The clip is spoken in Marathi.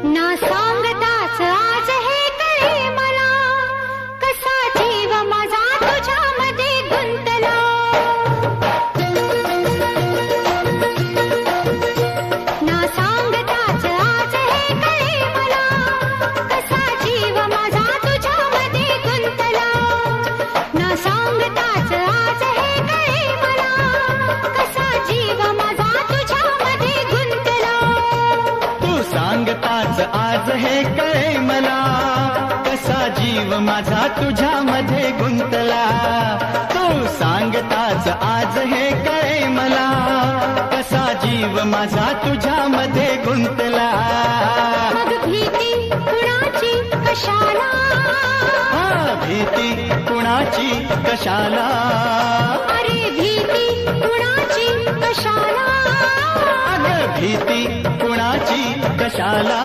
ना सांगताच आज हे कळे मला, कसा जीव माझा तुझ्यामध्ये गुंतला. ना सांगताच आज हे कळे मला, कसा जीव माझा तुझ्यामध्ये गुंतला. ना सांगताच आज हे कळे मला, कसा जीव माझा तुझ्यामध्ये गुंतला. तू सांगताच आज हे कळे मला, कसा जीव माझा तुझ्यामध्ये गुंतला. तू सांगताच आज हे कळे मला, कसा जीव माझा तुझ्यामध्ये गुंतला. मग भीती कुणाची कशाला, भीती कुणाची कशाला. अरे भीती कुणाची कशाला. अगं भीती कुणाची कशाला.